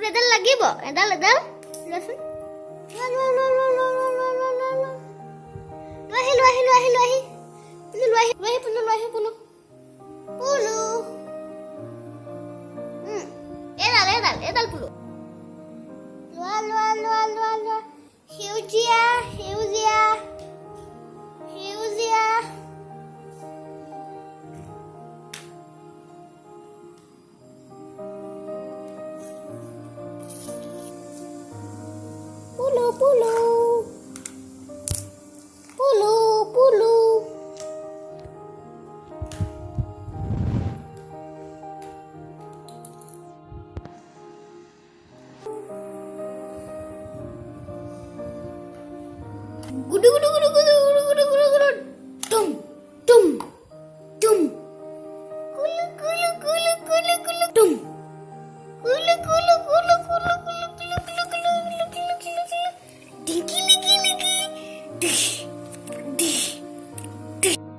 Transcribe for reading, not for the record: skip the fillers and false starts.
এডাল লাগিব এডাল এডাল লচোন এডাল পুলু লোৱা লোৱা লোৱা লোৱা লোৱা সেউজীয়া সেউজীয়া সেউজীয়া Pulu, pulu. Pulu, pulu. Gudu, gudu, gudu, gudu, gudu, gudu, gudu. Tum, tum, tum. Kulu, kulu, kulu, kulu, kulu. Tum. Kulu, kulu, kulu, kulu, kulu, kulu, kulu, kulu, kulu, kulu, kulu, kulu. Diki, diki, diki. Dish, dish, dish.